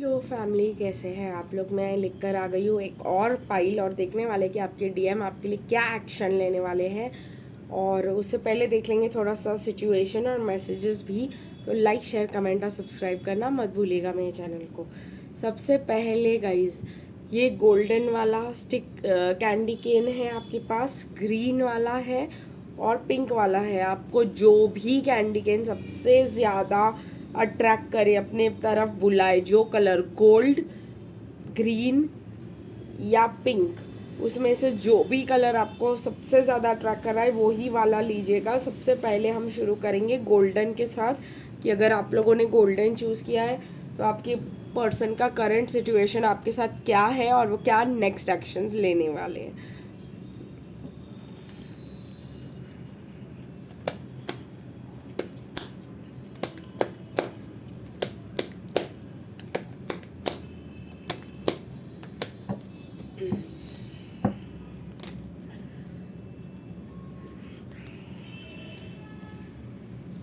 Hello family, कैसे हैं आप लोग। मैं लिख कर आ गई हूँ एक और फाइल और देखने वाले कि आपके डीएम आपके लिए क्या एक्शन लेने वाले हैं। और उससे पहले देख लेंगे थोड़ा सा सिचुएशन और मैसेजेस भी। तो लाइक शेयर कमेंट और सब्सक्राइब करना मत भूलिएगा मेरे चैनल को। सबसे पहले गाइज, ये गोल्डन वाला स्टिक कैंडी केन है आपके पास, ग्रीन वाला है और पिंक वाला है। आपको जो भी कैंडी केन सबसे ज़्यादा अट्रैक्ट करे, अपने तरफ बुलाए, जो कलर गोल्ड, ग्रीन या पिंक, उसमें से जो भी कलर आपको सबसे ज़्यादा अट्रैक्ट कर रहा है वही वाला लीजिएगा। सबसे पहले हम शुरू करेंगे गोल्डन के साथ कि अगर आप लोगों ने गोल्डन चूज़ किया है तो आपके पर्सन का करंट सिचुएशन आपके साथ क्या है और वो क्या नेक्स्ट एक्शंस लेने वाले हैं।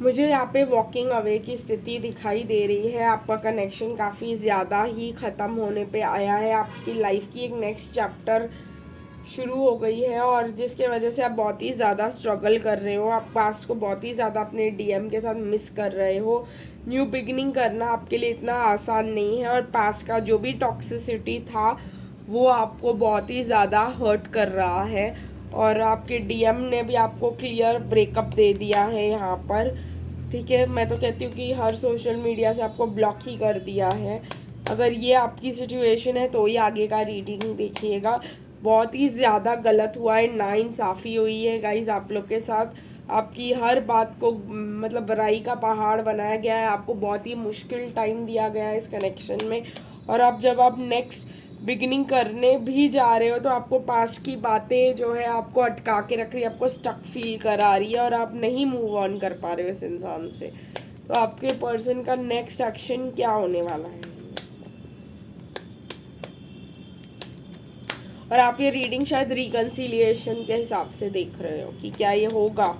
मुझे यहाँ पे वॉकिंग अवे की स्थिति दिखाई दे रही है। आपका कनेक्शन काफ़ी ज़्यादा ही ख़त्म होने पे आया है। आपकी लाइफ की एक नेक्स्ट चैप्टर शुरू हो गई है और जिसके वजह से आप बहुत ही ज़्यादा स्ट्रगल कर रहे हो। आप पास्ट को बहुत ही ज़्यादा अपने डीएम के साथ मिस कर रहे हो। न्यू बिगिनिंग करना आपके लिए इतना आसान नहीं है और पास्ट का जो भी टॉक्सिसिटी था वो आपको बहुत ही ज़्यादा हर्ट कर रहा है। और आपके डीएम ने भी आपको क्लियर ब्रेकअप दे दिया है यहाँ पर। ठीक है, मैं तो कहती हूँ कि हर सोशल मीडिया से आपको ब्लॉक ही कर दिया है। अगर ये आपकी सिचुएशन है तो ही आगे का रीडिंग देखिएगा। बहुत ही ज़्यादा गलत हुआ है, नाइंसाफ़ी हुई है गाइज आप लोग के साथ। आपकी हर बात को मतलब बुराई का पहाड़ बनाया गया है। आपको बहुत ही मुश्किल टाइम दिया गया है इस कनेक्शन में। और अब जब आप नेक्स्ट बिगिनिंग करने भी जा रहे हो तो आपको पास्ट की बातें जो है आपको अटका के रख रही है, आपको स्टक फील करा रही है और आप नहीं मूव ऑन कर पा रहे हो इस इंसान से। तो आपके पर्सन का नेक्स्ट एक्शन क्या होने वाला है। और आप ये रीडिंग शायद रिकन्सिलिएशन के हिसाब से देख रहे हो कि क्या ये होगा।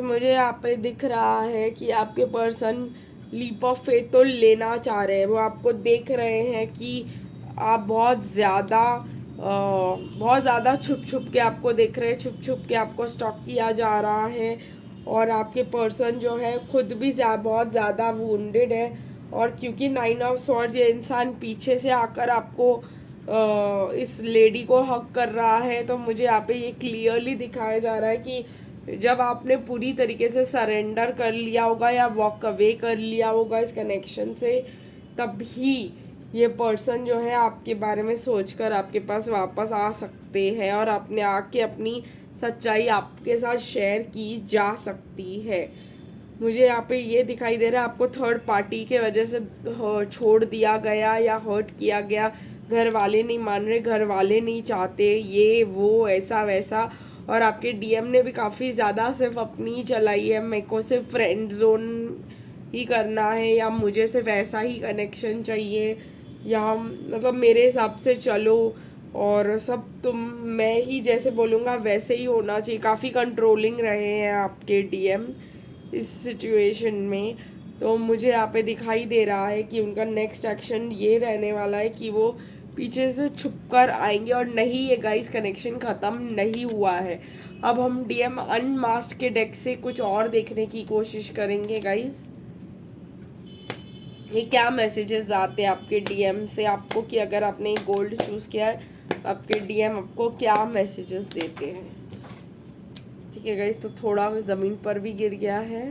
मुझे यहाँ पे दिख रहा है कि आपके पर्सन लीप ऑफ फेथ तो लेना चाह रहे हैं। वो आपको देख रहे हैं कि आप बहुत ज़्यादा छुप छुप के आपको देख रहे हैं, छुप छुप के आपको स्टॉक किया जा रहा है। और आपके पर्सन जो है खुद भी बहुत ज़्यादा वुंडेड है। और क्योंकि 9 ऑफ स्वॉर्ड्स, ये इंसान पीछे से आकर आपको इस लेडी को हक कर रहा है। तो मुझे यहाँ पे ये क्लियरली दिखाया जा रहा है कि जब आपने पूरी तरीके से सरेंडर कर लिया होगा या वॉक अवे कर लिया होगा इस कनेक्शन से, तब ही ये पर्सन जो है आपके बारे में सोचकर आपके पास वापस आ सकते हैं और अपने आके अपनी सच्चाई आपके साथ शेयर की जा सकती है। मुझे यहाँ पे ये दिखाई दे रहा है आपको थर्ड पार्टी के वजह से छोड़ दिया गया या हर्ट किया गया। घर वाले नहीं मान रहे, घर वाले नहीं चाहते, ये वो ऐसा वैसा। और आपके डीएम ने भी काफ़ी ज़्यादा सिर्फ अपनी चलाई है, मेरे को सिर्फ फ्रेंड जोन ही करना है या मुझे सिर्फ ऐसा ही कनेक्शन चाहिए या मतलब मेरे हिसाब से चलो और सब तुम, मैं ही जैसे बोलूँगा वैसे ही होना चाहिए। काफ़ी कंट्रोलिंग रहे हैं आपके डीएम इस सिचुएशन में। तो मुझे यहाँ पे दिखाई दे रहा है कि उनका नेक्स्ट एक्शन ये रहने वाला है कि वो पीछे से छुप कर आएंगे। और नहीं, ये गाइस कनेक्शन ख़त्म नहीं हुआ है। अब हम डीएम अनमास्क के डेक से कुछ और देखने की कोशिश करेंगे गाइस। ये क्या मैसेजेस आते हैं आपके डीएम से आपको कि अगर आपने गोल्ड चूज़ किया है तो आपके डीएम आपको क्या मैसेजेस देते हैं। ठीक है गाइस, तो थोड़ा ज़मीन पर भी गिर गया है।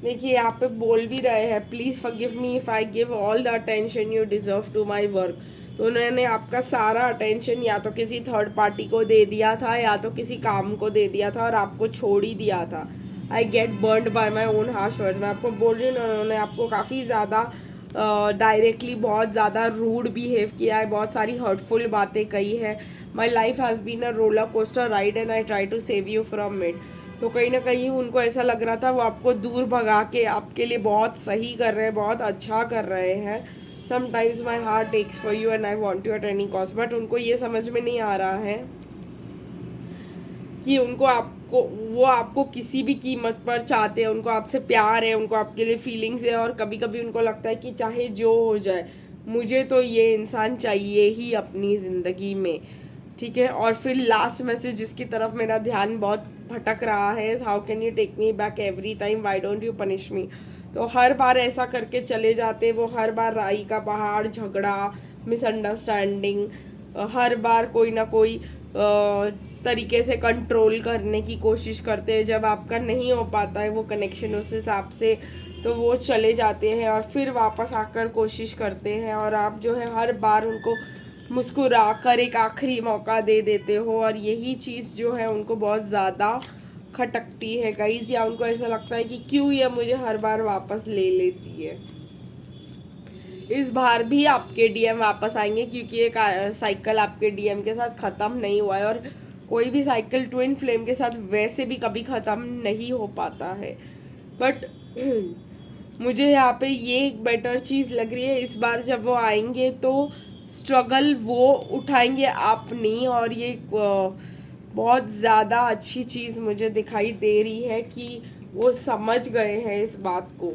देखिए यहाँ पे बोल भी रहे हैं, please forgive me if I give all the attention you deserve to my work. तो उन्होंने आपका सारा अटेंशन या तो किसी थर्ड पार्टी को दे दिया था या तो किसी काम को दे दिया था और आपको छोड़ ही दिया था। I get burned bye my own harsh words. मैं आपको बोल रही हूँ, उन्होंने आपको काफ़ी ज़्यादा डायरेक्टली बहुत ज़्यादा रूड बिहेव किया है, बहुत सारी हर्टफुल बातें कही है। My life has been a roller coaster ride and I try to save you from it. तो कहीं ना कहीं उनको ऐसा लग रहा था वो आपको दूर भगा के आपके लिए बहुत सही कर रहे हैं, बहुत अच्छा कर रहे हैं। Sometimes my heart takes for you and I want you at any cost. But उनको ये समझ में नहीं आ रहा है कि वो आपको किसी भी कीमत पर चाहते हैं, उनको आपसे प्यार है, उनको आपके लिए फीलिंग्स है, और कभी कभी उनको लगता है कि चाहे जो हो जाए मुझे तो ये इंसान चाहिए ही अपनी ज़िंदगी में, ठीक है। और फिर लास्ट मैसेज जिसकी तरफ मेरा ध्यान बहुत भटक रहा है, how can you take me back every time, why don't you punish me. तो हर बार ऐसा करके चले जाते वो, हर बार राई का पहाड़, झगड़ा, मिसअंडरस्टैंडिंग, हर बार कोई ना कोई तरीके से कंट्रोल करने की कोशिश करते हैं। जब आपका नहीं हो पाता है वो कनेक्शन उस हिसाब से, तो वो चले जाते हैं और फिर वापस आकर कोशिश करते हैं, और आप जो है हर बार उनको मुस्कुरा कर एक आखिरी मौका दे देते हो। और यही चीज़ जो है उनको बहुत ज़्यादा खटकती है गाइस, या उनको ऐसा लगता है कि क्यों ये मुझे हर बार वापस ले लेती है। इस बार भी आपके डीएम वापस आएंगे, क्योंकि एक साइकिल आपके डीएम के साथ ख़त्म नहीं हुआ है, और कोई भी साइकिल ट्विन फ्लेम के साथ वैसे भी कभी ख़त्म नहीं हो पाता है। बट मुझे यहाँ पे ये एक बेटर चीज़ लग रही है, इस बार जब वो आएंगे तो स्ट्रगल वो उठाएंगे अपनी, और ये बहुत ज़्यादा अच्छी चीज़ मुझे दिखाई दे रही है कि वो समझ गए हैं इस बात को,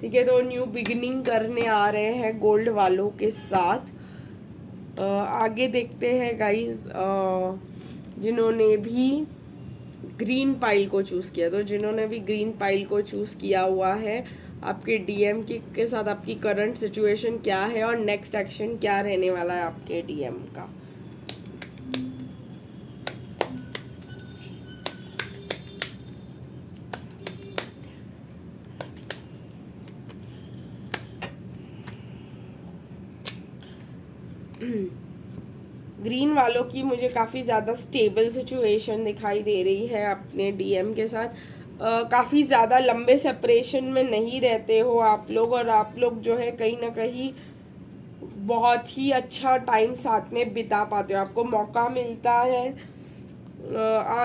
ठीक है। तो न्यू बिगिनिंग करने आ रहे हैं गोल्ड वालों के साथ। आगे देखते हैं गाइस, जिन्होंने भी ग्रीन पाइल को चूज़ किया, तो जिन्होंने भी ग्रीन पाइल को चूज़ किया हुआ है, आपके डीएम के साथ आपकी करंट सिचुएशन क्या है और नेक्स्ट एक्शन क्या रहने वाला है आपके डीएम का। ग्रीन वालों की मुझे काफ़ी ज़्यादा स्टेबल सिचुएशन दिखाई दे रही है अपने डीएम के साथ। काफ़ी ज़्यादा लंबे सेपरेशन में नहीं रहते हो आप लोग, और आप लोग जो है कहीं ना कहीं बहुत ही अच्छा टाइम साथ में बिता पाते हो, आपको मौका मिलता है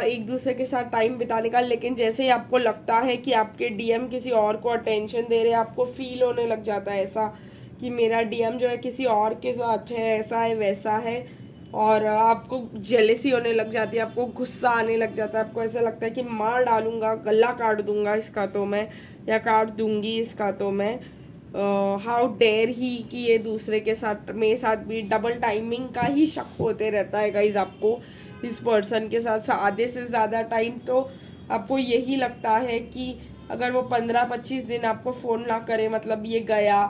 एक दूसरे के साथ टाइम बिताने का। लेकिन जैसे ही आपको लगता है कि आपके डीएम किसी और को अटेंशन दे रहे हैं, आपको फील होने लग जाता है ऐसा कि मेरा डीएम जो है किसी और के साथ है, ऐसा है वैसा है, और आपको जेलेसी होने लग जाती है, आपको गुस्सा आने लग जाता है, आपको ऐसा लगता है कि मार डालूंगा, गला काट दूंगा इसका तो मैं, या काट दूंगी इसका तो मैं, हाउ डेयर ही कि ये दूसरे के साथ मेरे साथ भी डबल टाइमिंग का ही शक होते रहता है गाइज आपको इस पर्सन के साथ आधे से ज़्यादा टाइम। तो आपको यही लगता है कि अगर वो 15-25 दिन आपको फ़ोन ना करे मतलब ये गया,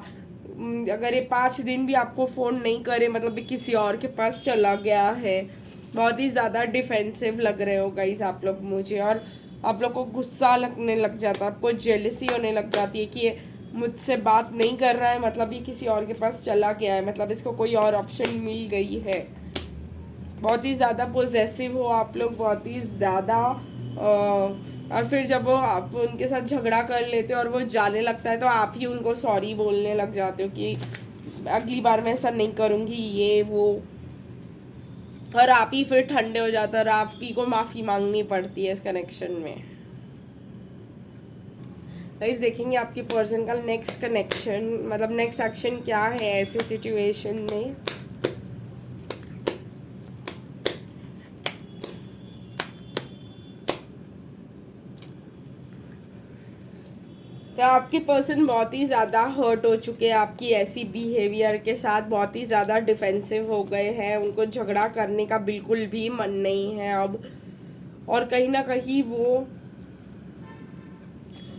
अगर ये 5 दिन भी आपको फ़ोन नहीं करे मतलब ये किसी और के पास चला गया है। बहुत ही ज़्यादा डिफेंसिव लग रहे हो गाइज आप लोग मुझे, और आप लोग को गुस्सा लगने लग जाता है, आपको जेलसी होने लग जाती है कि ये मुझसे बात नहीं कर रहा है मतलब ये किसी और के पास चला गया है, मतलब इसको कोई और ऑप्शन मिल गई है। बहुत ही ज़्यादा पोजेसिव हो आप लोग, बहुत ही ज़्यादा। और फिर जब वो आप उनके साथ झगड़ा कर लेते हो और वो जाने लगता है तो आप ही उनको सॉरी बोलने लग जाते हो कि अगली बार मैं ऐसा नहीं करूँगी ये वो, और आप ही फिर ठंडे हो जाते हो और आप ही को माफ़ी मांगनी पड़ती है इस कनेक्शन में। गाइस देखेंगे आपकी पर्सन का नेक्स्ट कनेक्शन मतलब नेक्स्ट एक्शन क्या है ऐसे सिचुएशन में। तो आपके पर्सन बहुत ही ज़्यादा हर्ट हो चुके हैं आपकी ऐसी बिहेवियर के साथ, बहुत ही ज़्यादा डिफेंसिव हो गए हैं, उनको झगड़ा करने का बिल्कुल भी मन नहीं है अब। और कहीं ना कहीं वो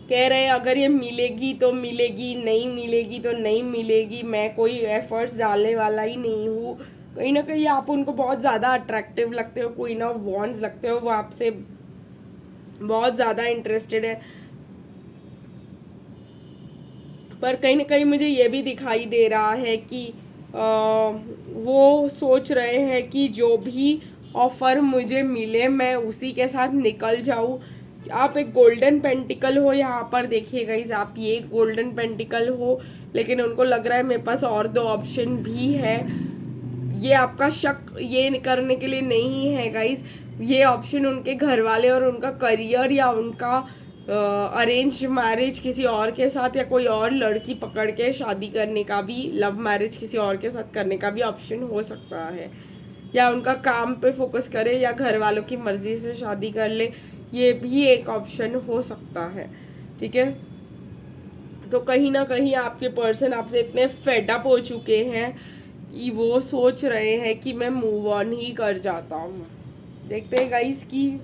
कह रहे हैं अगर ये मिलेगी तो मिलेगी, नहीं मिलेगी तो नहीं मिलेगी, मैं कोई एफर्ट्स डालने वाला ही नहीं हूँ। कहीं ना कहीं आप उनको बहुत ज़्यादा अट्रैक्टिव लगते हो, क्वीन ऑफ वॉन्ड्स लगते हो, वो आपसे बहुत ज़्यादा इंटरेस्टेड है। पर कहीं ना कहीं मुझे ये भी दिखाई दे रहा है कि वो सोच रहे हैं कि जो भी ऑफ़र मुझे मिले मैं उसी के साथ निकल जाऊँ। आप एक गोल्डन पेंटिकल हो यहाँ पर देखिएगा इस, आप ये गोल्डन पेंटिकल हो, लेकिन उनको लग रहा है मेरे पास और 2 ऑप्शन भी है। ये आपका शक ये करने के लिए नहीं है गाइज, ये ऑप्शन उनके घर वाले और उनका करियर या उनका अरेंज मैरिज किसी और के साथ या कोई और लड़की पकड़ के शादी करने का भी, लव मैरिज किसी और के साथ करने का भी ऑप्शन हो सकता है, या उनका काम पे फोकस करे या घर वालों की मर्जी से शादी कर ले, ये भी एक ऑप्शन हो सकता है। ठीक है, तो कहीं ना कहीं आपके पर्सन आपसे इतने फेड अप हो चुके हैं कि वो सोच रहे हैं कि मैं मूव ऑन ही कर जाता हूँ। देखते हैं गाइस कि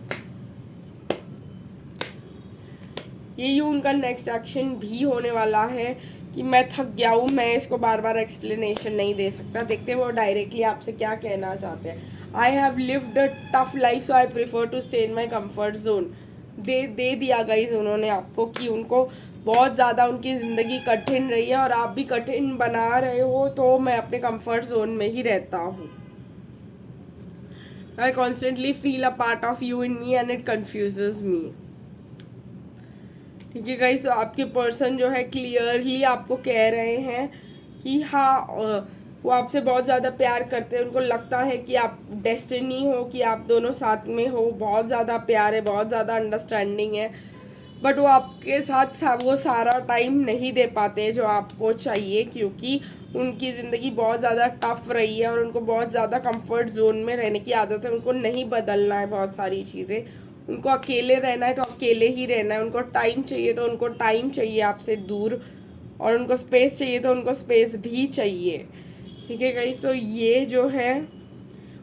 यही उनका नेक्स्ट एक्शन भी होने वाला है कि मैं थक गया हूँ, मैं इसको बार बार एक्सप्लेनेशन नहीं दे सकता। देखते हैं वो डायरेक्टली आपसे क्या कहना चाहते हैं। I have lived a tough life so I prefer to stay in my comfort zone. दे दिया गाइस उन्होंने आपको कि उनको बहुत ज़्यादा उनकी ज़िंदगी कठिन रही है और आप भी कठिन बना रहे हो, तो मैं अपने कंफर्ट जोन में ही रहता हूँ। I constantly feel a part of you in me and it confuses me. ठीक है गाइस, तो आपके पर्सन जो है क्लियरली आपको कह रहे हैं कि हाँ वो आपसे बहुत ज़्यादा प्यार करते हैं। उनको लगता है कि आप डेस्टिनी हो, कि आप दोनों साथ में हो, बहुत ज़्यादा प्यार है, बहुत ज़्यादा अंडरस्टैंडिंग है, बट वो आपके साथ वो सारा टाइम नहीं दे पाते जो आपको चाहिए, क्योंकि उनकी ज़िंदगी बहुत ज़्यादा टफ रही है और उनको बहुत ज़्यादा कंफर्ट जोन में रहने की आदत है। उनको नहीं बदलना है बहुत सारी चीज़ें, उनको अकेले रहना है तो अकेले ही रहना है। उनको टाइम चाहिए तो उनको टाइम चाहिए आपसे दूर, और उनको स्पेस चाहिए तो उनको स्पेस भी चाहिए। ठीक है गाइस, तो ये जो है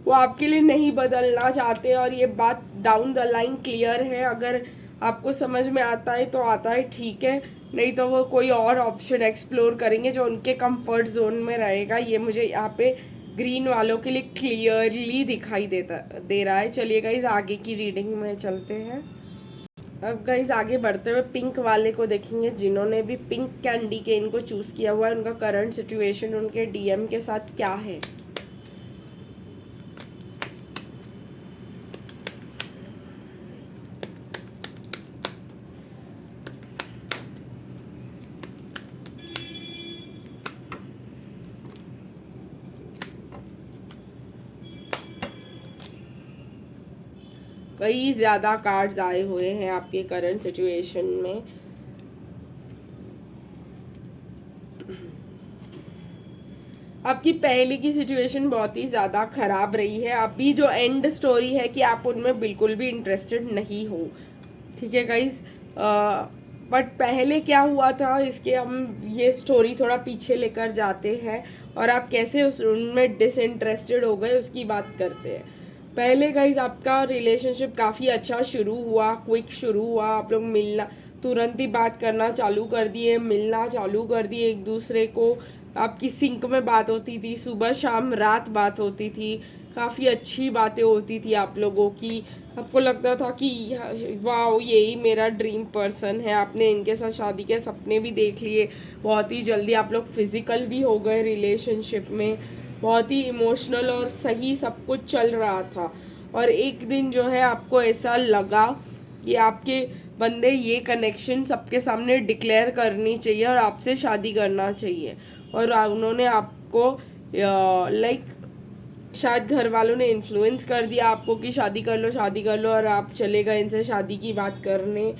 वो आपके लिए नहीं बदलना चाहते, और ये बात डाउन द लाइन क्लियर है। अगर आपको समझ में आता है तो आता है, ठीक है, नहीं तो वो कोई और ऑप्शन एक्सप्लोर करेंगे जो उनके कंफर्ट जोन में रहेगा। ये मुझे यहाँ पे ग्रीन वालों के लिए क्लियरली दिखाई दे रहा है। चलिए गाइज आगे की रीडिंग में चलते हैं। अब गाइज आगे बढ़ते हुए पिंक वाले को देखेंगे, जिन्होंने भी पिंक कैंडी के इनको चूज किया हुआ है। उनका करंट सिचुएशन उनके डीएम के साथ क्या है। कई ज़्यादा कार्ड्स आए हुए हैं आपके करंट सिचुएशन में। आपकी पहले की सिचुएशन बहुत ही ज़्यादा ख़राब रही है। अभी जो एंड स्टोरी है कि आप उनमें बिल्कुल भी इंटरेस्टेड नहीं हो। ठीक है गाइज, बट पहले क्या हुआ था इसके हम ये स्टोरी थोड़ा पीछे लेकर जाते हैं और आप कैसे उनमें डिसइंटरेस्टेड हो गए उसकी बात करते हैं। पहले गाइज आपका रिलेशनशिप काफ़ी अच्छा शुरू हुआ, क्विक शुरू हुआ। आप लोग मिलना, तुरंत ही बात करना चालू कर दिए, मिलना चालू कर दिए एक दूसरे को। आपकी सिंक में बात होती थी, सुबह शाम रात बात होती थी, काफ़ी अच्छी बातें होती थी आप लोगों की। आपको लगता था कि वाह यही मेरा ड्रीम पर्सन है। आपने इनके साथ शादी के सपने भी देख लिए। बहुत ही जल्दी आप लोग फिजिकल भी हो गए रिलेशनशिप में। बहुत ही इमोशनल और सही सब कुछ चल रहा था। और एक दिन जो है आपको ऐसा लगा कि आपके बंदे ये कनेक्शन सबके सामने डिक्लेयर करनी चाहिए और आपसे शादी करना चाहिए। और उन्होंने आपको लाइक शायद घर वालों ने इन्फ्लुएंस कर दिया आपको कि शादी कर लो शादी कर लो, और आप चले गए इनसे शादी की बात करने।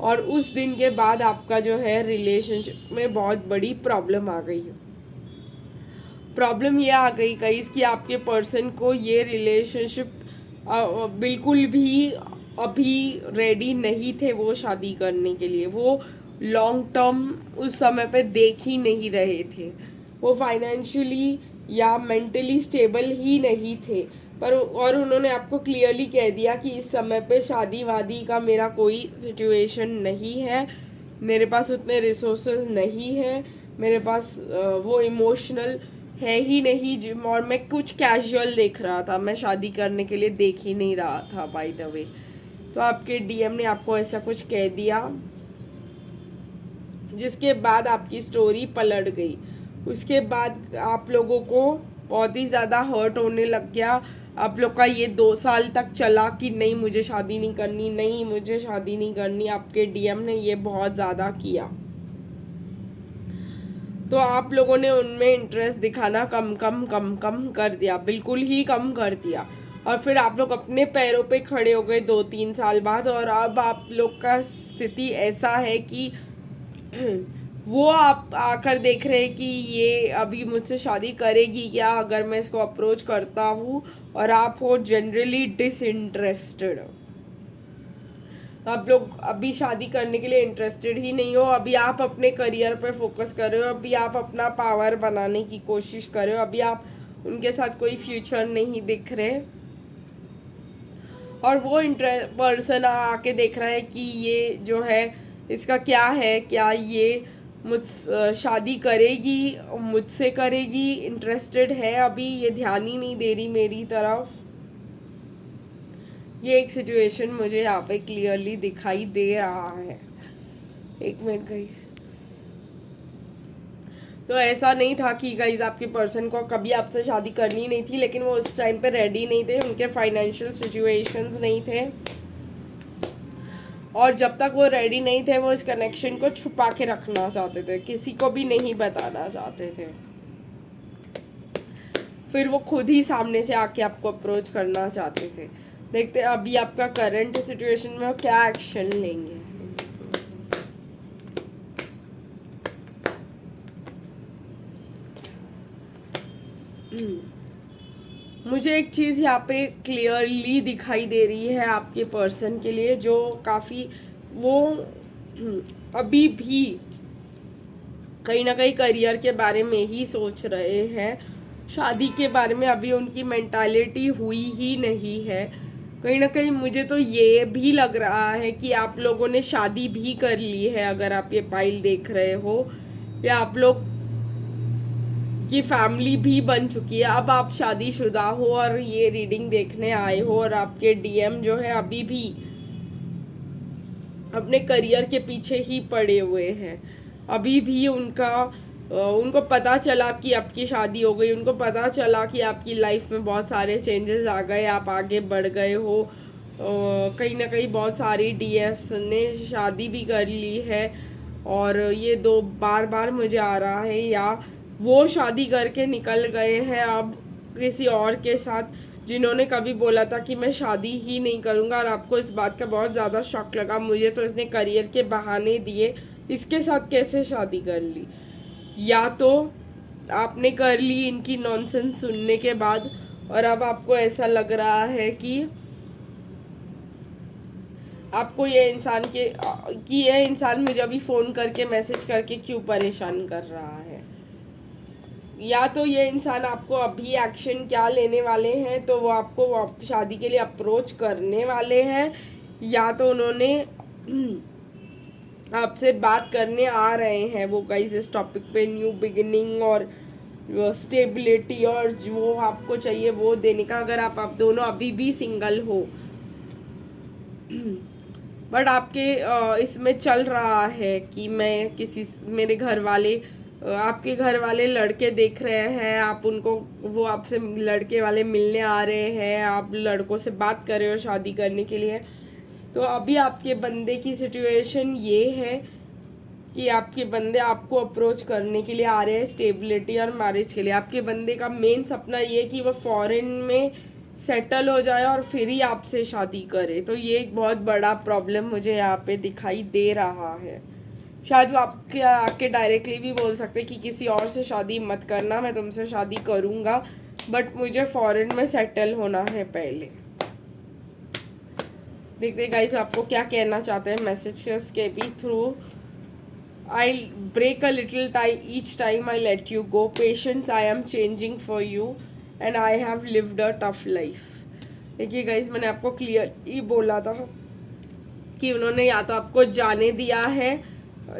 और उस दिन के बाद आपका जो है रिलेशनशिप में बहुत बड़ी प्रॉब्लम आ गई है। प्रॉब्लम ये आ गई कहीं कि आपके पर्सन को ये रिलेशनशिप बिल्कुल भी अभी रेडी नहीं थे वो शादी करने के लिए। वो लॉन्ग टर्म उस समय पे देख ही नहीं रहे थे। वो फाइनेंशियली या मेंटली स्टेबल ही नहीं थे। पर और उन्होंने आपको क्लियरली कह दिया कि इस समय पे शादी वादी का मेरा कोई सिचुएशन नहीं है, मेरे पास उतने रिसोर्सेज नहीं है, मेरे पास वो इमोशनल है ही नहीं। और मैं कुछ कैजुअल देख रहा था, मैं शादी करने के लिए देख ही नहीं रहा था बाय द वे। तो आपके डीएम ने आपको ऐसा कुछ कह दिया, जिसके बाद आपकी स्टोरी पलट गई। उसके बाद आप लोगों को बहुत ही ज़्यादा हर्ट होने लग गया। आप लोग का ये 2 साल तक चला कि नहीं मुझे शादी नहीं करनी, नहीं मुझे शादी नहीं करनी। आपके डीएम ने ये बहुत ज़्यादा किया, तो आप लोगों ने उनमें इंटरेस्ट दिखाना कम कम कर दिया, बिल्कुल ही कम कर दिया। और फिर आप लोग अपने पैरों पे खड़े हो गए 2-3 साल बाद, और अब आप लोग का स्थिति ऐसा है कि वो आप आकर देख रहे हैं कि ये अभी मुझसे शादी करेगी क्या अगर मैं इसको अप्रोच करता हूँ, और आप हो जनरली डिसइंटरेस्टेड। आप लोग अभी शादी करने के लिए इंटरेस्टेड ही नहीं हो, अभी आप अपने करियर पे फोकस कर रहे हो, अभी आप अपना पावर बनाने की कोशिश कर रहे हो, अभी आप उनके साथ कोई फ्यूचर नहीं दिख रहे। और वो पर्सन आके देख रहा है कि ये जो है इसका क्या है, क्या ये मुझ शादी करेगी, मुझसे करेगी, इंटरेस्टेड है, अभी ये ध्यान ही नहीं दे रही मेरी तरफ। ये एक सिचुएशन मुझे यहाँ पे क्लियरली दिखाई दे रहा है। एक मिनट गाइस। तो ऐसा नहीं था कि गाइस आपके पर्सन को कभी आपसे शादी करनी नहीं थी, लेकिन वो उस टाइम पे रेडी नहीं थे, उनके फाइनेंशियल सिचुएशंस नहीं थे, और जब तक वो रेडी नहीं थे वो इस कनेक्शन को छुपा के रखना चाहते थे, किसी को भी नहीं बताना चाहते थे। फिर वो खुद ही सामने से आके आपको अप्रोच करना चाहते थे। देखते हैं अभी आपका करंट सिचुएशन में वो क्या एक्शन लेंगे। मुझे एक चीज़ यहाँ पे क्लियरली दिखाई दे रही है आपके पर्सन के लिए, जो काफ़ी वो अभी भी कहीं ना कहीं करियर के बारे में ही सोच रहे हैं, शादी के बारे में अभी उनकी मेंटालिटी हुई ही नहीं है। कहीं ना कहीं मुझे तो ये भी लग रहा है कि आप लोगों ने शादी भी कर ली है, अगर आप ये पाइल देख रहे हो, या आप लोग की फैमिली भी बन चुकी है, अब आप शादीशुदा हो और ये रीडिंग देखने आए हो, और आपके डीएम जो है अभी भी अपने करियर के पीछे ही पड़े हुए हैं। अभी भी उनको पता चला कि आपकी शादी हो गई, उनको पता चला कि आपकी लाइफ में बहुत सारे चेंजेस आ गए, आप आगे बढ़ गए हो, कहीं ना कहीं बहुत सारी डीएफ्स ने शादी भी कर ली है। और ये दो बार बार मुझे आ रहा है, या वो शादी करके निकल गए हैं अब किसी और के साथ, जिन्होंने कभी बोला था कि मैं शादी ही नहीं करूँगा, और आपको इस बात का बहुत ज़्यादा शौक लगा, मुझे तो इसने करियर के बहाने दिए, इसके साथ कैसे शादी कर ली। या तो आपने कर ली इनकी नॉनसेंस सुनने के बाद, और अब आपको ऐसा लग रहा है कि आपको ये इंसान मुझे अभी फ़ोन करके मैसेज करके क्यों परेशान कर रहा है। या तो ये इंसान आपको अभी एक्शन क्या लेने वाले हैं, तो वो आपको शादी के लिए अप्रोच करने वाले हैं, या तो उन्होंने आपसे बात करने आ रहे हैं वो गाइस इस टॉपिक पे, न्यू बिगिनिंग और स्टेबिलिटी और जो आपको चाहिए वो देने का, अगर आप दोनों अभी भी सिंगल हो। बट आपके इसमें चल रहा है कि मेरे घर वाले, आपके घर वाले लड़के देख रहे हैं, आप उनको, वो आपसे लड़के वाले मिलने आ रहे हैं, आप लड़कों से बात कर रहे हो शादी करने के लिए। तो अभी आपके बंदे की सिचुएशन ये है कि आपके बंदे आपको अप्रोच करने के लिए आ रहे हैं स्टेबिलिटी और मैरिज के लिए। आपके बंदे का मेन सपना ये है कि वह फॉरेन में सेटल हो जाए और फिर ही आपसे शादी करे। तो ये एक बहुत बड़ा प्रॉब्लम मुझे यहाँ पे दिखाई दे रहा है। शायद वो आपके आके डायरेक्टली भी बोल सकते कि किसी और से शादी मत करना, मैं तुमसे शादी करूँगा, बट मुझे फॉरेन में सेटल होना है पहले। देखते गाइस आपको क्या कहना चाहते हैं मैसेजेस के भी through. I'll break a little time each time I let you go. Patience, I am changing for you and I have lived a tough life. देखिए गाइस, मैंने आपको क्लियरली बोला था कि उन्होंने या तो आपको जाने दिया है,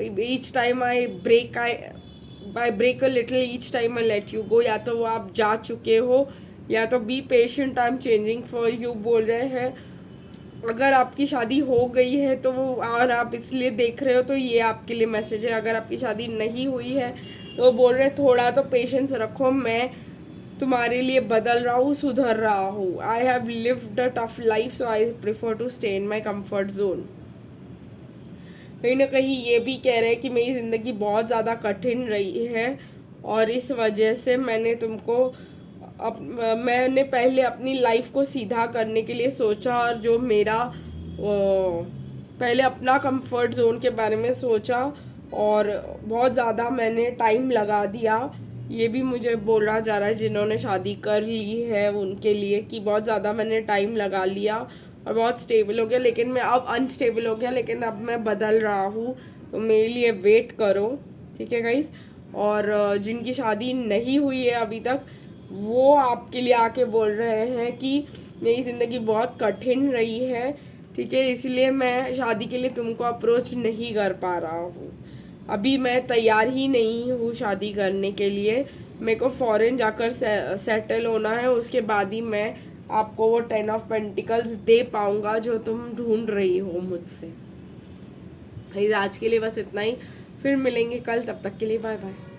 each time I break a little each time I let you go, या तो वो आप जा चुके हो, या तो be patient I am changing for you बोल रहे हैं। अगर आपकी शादी हो गई है तो वो, और आप इसलिए देख रहे हो, तो ये आपके लिए मैसेज है। अगर आपकी शादी नहीं हुई है तो वो बोल रहे थोड़ा तो पेशेंस रखो, मैं तुम्हारे लिए बदल रहा हूँ, सुधर रहा हूँ। I have lived a tough life so I prefer to stay in my comfort zone. कहीं ना कहीं ये भी कह रहे हैं कि मेरी ज़िंदगी बहुत ज़्यादा कठिन रही है और इस वजह से मैंने तुमको अब मैंने पहले अपनी लाइफ को सीधा करने के लिए सोचा, और जो मेरा पहले अपना कंफर्ट जोन के बारे में सोचा, और बहुत ज़्यादा मैंने टाइम लगा दिया। ये भी मुझे बोला जा रहा है जिन्होंने शादी कर ली है उनके लिए, कि बहुत ज़्यादा मैंने टाइम लगा लिया और बहुत स्टेबल हो गया, लेकिन मैं अब अनस्टेबल हो गया, लेकिन अब मैं बदल रहा हूँ। तो मेरे लिए वेट करो, ठीक है गाइस। और जिनकी शादी नहीं हुई है अभी तक, वो आपके लिए आके बोल रहे हैं कि मेरी ज़िंदगी बहुत कठिन रही है, ठीक है, इसलिए मैं शादी के लिए तुमको अप्रोच नहीं कर पा रहा हूँ। अभी मैं तैयार ही नहीं हूँ शादी करने के लिए। मेरे को फॉरेन जाकर सेटल होना है, उसके बाद ही मैं आपको वो 10 ऑफ पेंटिकल्स दे पाऊँगा जो तुम ढूंढ रही हो मुझसे। आज के लिए बस इतना ही, फिर मिलेंगे कल, तब तक के लिए बाय बाय।